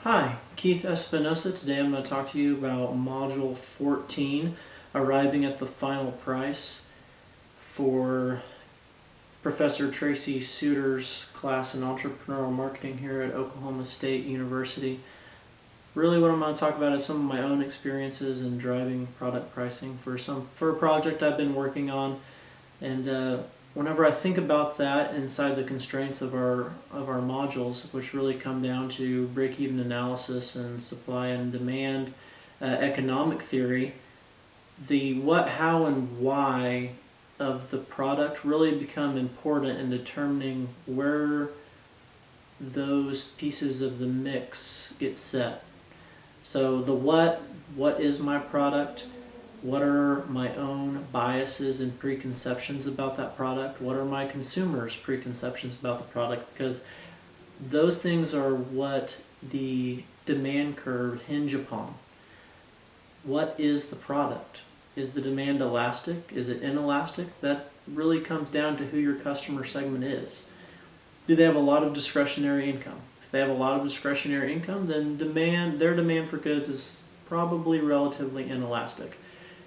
Hi, Keith Espinosa. Today I'm going to talk to you about Module 14, arriving at the final price for Professor Tracy Suter's class in entrepreneurial marketing here at Oklahoma State University. Really what I'm going to talk about is some of my own experiences in driving product pricing for a project I've been working on, and whenever I think about that inside the constraints of our modules, which really come down to break-even analysis and supply and demand economic theory, the what, how, and why of the product really become important in determining where those pieces of the mix get set. So the what is my product? What are my own biases and preconceptions about that product? What are my consumers' preconceptions about the product? Because those things are what the demand curve hinge upon. What is the product? Is the demand elastic? Is it inelastic? That really comes down to who your customer segment is. Do they have a lot of discretionary income? If they have a lot of discretionary income, then their demand for goods is probably relatively inelastic.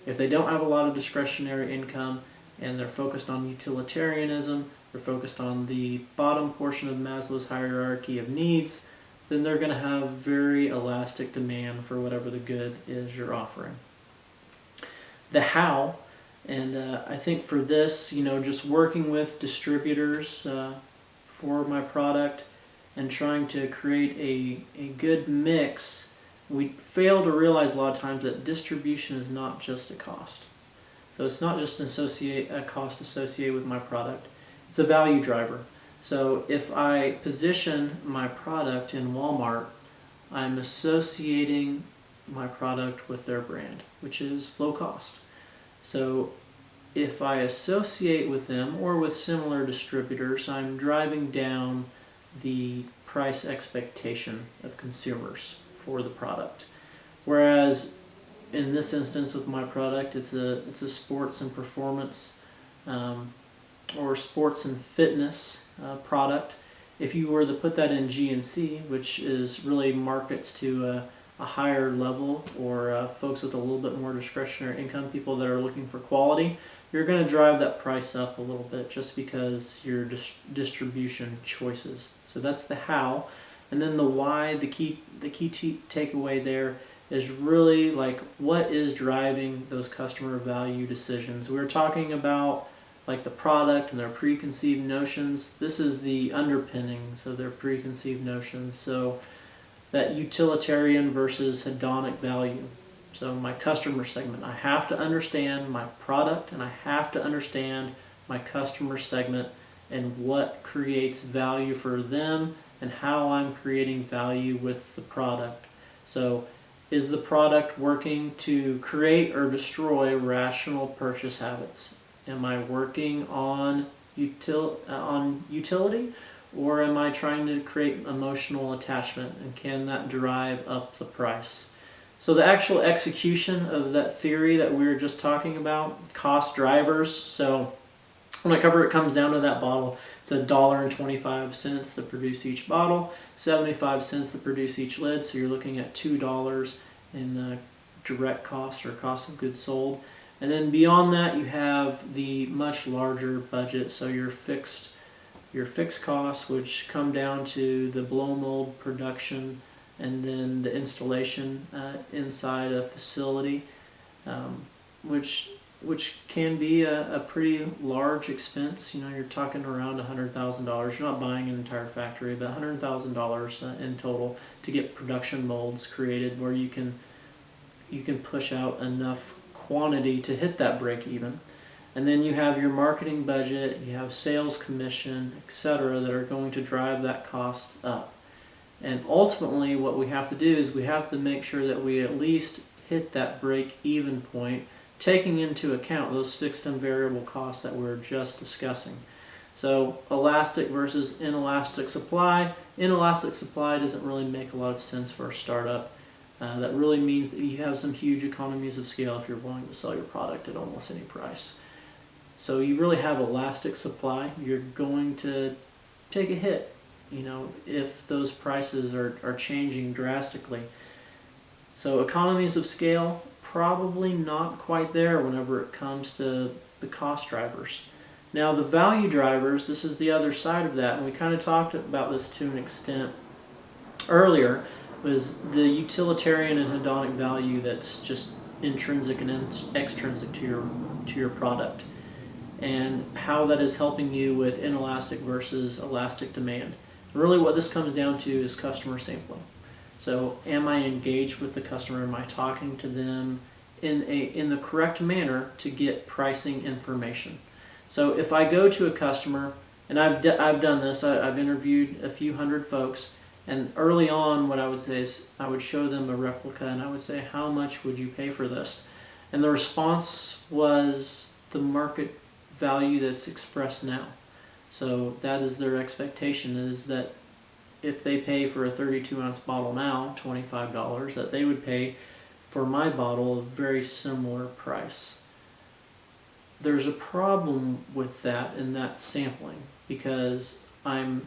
If they don't have a lot of discretionary income and they're focused on utilitarianism, they're focused on the bottom portion of Maslow's hierarchy of needs, then they're going to have very elastic demand for whatever the good is you're offering. The how, and I think for this, just working with distributors for my product and trying to create a good mix, we fail to realize a lot of times that distribution is not just a cost. So it's not just a cost associated with my product. It's a value driver. So if I position my product in Walmart, I'm associating my product with their brand, which is low cost. So if I associate with them or with similar distributors, I'm driving down the price expectation of consumers for the product. Whereas in this instance with my product, it's a sports and performance or sports and fitness product. If you were to put that in GNC, which is really markets to a higher level or folks with a little bit more discretionary income, people that are looking for quality, you're going to drive that price up a little bit just because your distribution choices. So that's the how. And then the why, the key takeaway there is really like what is driving those customer value decisions. We were talking about like the product and their preconceived notions. This is the underpinnings of their preconceived notions. So that utilitarian versus hedonic value. So my customer segment, I have to understand my product and I have to understand my customer segment and what creates value for them and how I'm creating value with the product. So is the product working to create or destroy rational purchase habits? Am I working on utility, or am I trying to create emotional attachment, and can that drive up the price? So the actual execution of that theory that we were just talking about, cost drivers. So when I cover it, comes down to that bottle. It's $1.25 to produce each bottle, 75 cents to produce each lid. So you're looking at $2 in direct cost or cost of goods sold. And then beyond that, you have the much larger budget. So your fixed costs, which come down to the blow mold production and then the installation inside a facility, which can be a pretty large expense. You're talking around $100,000. You're not buying an entire factory, but $100,000 in total to get production molds created where you can push out enough quantity to hit that break even. And then you have your marketing budget, you have sales commission, etc., that are going to drive that cost up. And ultimately what we have to do is we have to make sure that we at least hit that break even point, taking into account those fixed and variable costs that we were just discussing. So elastic versus inelastic supply. Inelastic supply doesn't really make a lot of sense for a startup. That really means that you have some huge economies of scale if you're willing to sell your product at almost any price. So you really have elastic supply. You're going to take a hit if those prices are changing drastically. So economies of scale, probably not quite there whenever it comes to the cost drivers. Now the value drivers, this is the other side of that, and we kind of talked about this to an extent earlier, was the utilitarian and hedonic value that's just intrinsic and extrinsic to your product, and how that is helping you with inelastic versus elastic demand. Really what this comes down to is customer sampling. So am I engaged with the customer? Am I talking to them in the correct manner to get pricing information? So if I go to a customer, and I've done this, I've interviewed a few hundred folks, and early on what I would say is I would show them a replica and I would say, how much would you pay for this? And the response was the market value that's expressed now. So that is their expectation, is that if they pay for a 32-ounce bottle now, $25, that they would pay for my bottle a very similar price. There's a problem with that in that sampling, because I'm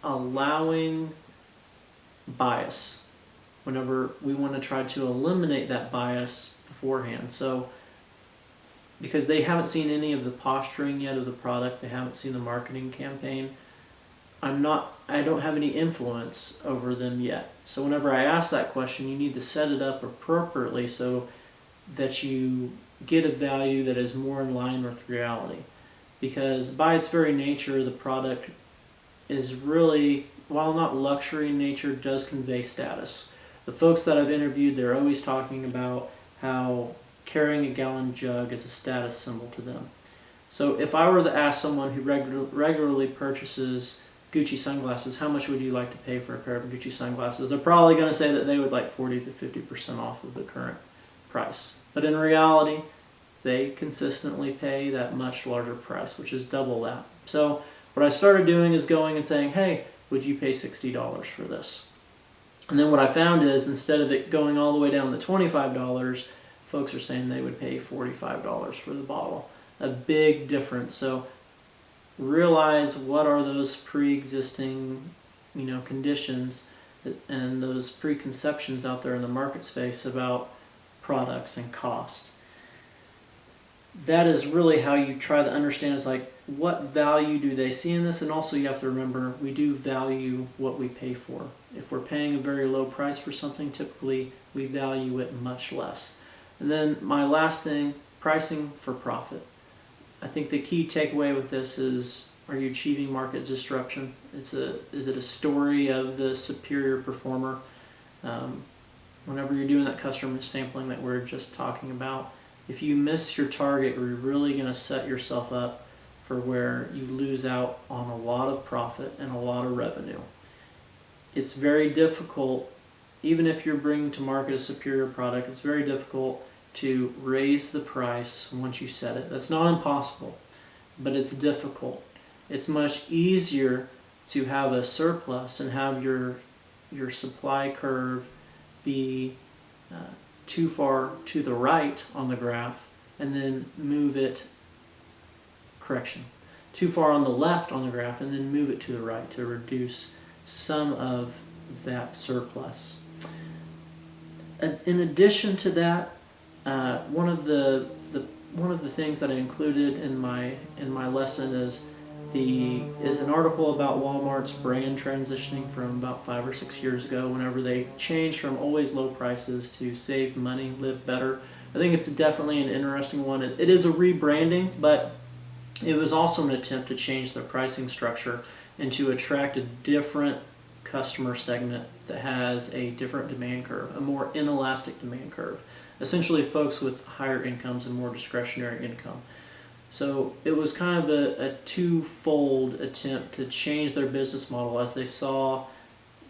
allowing bias whenever we want to try to eliminate that bias beforehand. So because they haven't seen any of the posturing yet of the product, they haven't seen the marketing campaign, I don't have any influence over them yet. So whenever I ask that question, you need to set it up appropriately so that you get a value that is more in line with reality. Because by its very nature, the product is really, while not luxury in nature, does convey status. The folks that I've interviewed, they're always talking about how carrying a gallon jug is a status symbol to them. So if I were to ask someone who regularly purchases Gucci sunglasses, how much would you like to pay for a pair of Gucci sunglasses? They're probably going to say that they would like 40 to 50% off of the current price. But in reality, they consistently pay that much larger price, which is double that. So what I started doing is going and saying, hey, would you pay $60 for this? And then what I found is, instead of it going all the way down to $25, folks are saying they would pay $45 for the bottle. A big difference. So realize what are those pre-existing, conditions and those preconceptions out there in the market space about products and cost. That is really how you try to understand, is like, what value do they see in this? And also you have to remember, we do value what we pay for. If we're paying a very low price for something, typically we value it much less. And then my last thing, pricing for profit. I think the key takeaway with this is, are you achieving market disruption? Is it a story of the superior performer? Whenever you're doing that customer sampling that we're just talking about, if you miss your target, you're really going to set yourself up for where you lose out on a lot of profit and a lot of revenue. It's very difficult, even if you're bringing to market a superior product, it's very difficult to raise the price once you set it. That's not impossible, but it's difficult. It's much easier to have a surplus and have your supply curve be too far to the right on the graph, and then move it, too far on the left on the graph, and then move it to the right to reduce some of that surplus. In addition to that, one of the things that I included in my lesson is an article about Walmart's brand transitioning from about 5 or 6 years ago, whenever they changed from always low prices to save money, live better. I think it's definitely an interesting one. It is a rebranding, but it was also an attempt to change their pricing structure and to attract a different customer segment that has a different demand curve, a more inelastic demand curve. Essentially folks with higher incomes and more discretionary income. So it was kind of a twofold attempt to change their business model, as they saw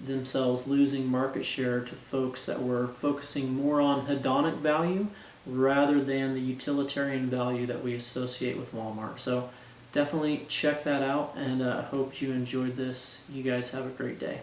themselves losing market share to folks that were focusing more on hedonic value rather than the utilitarian value that we associate with Walmart. So definitely check that out, and I hope you enjoyed this. You guys have a great day.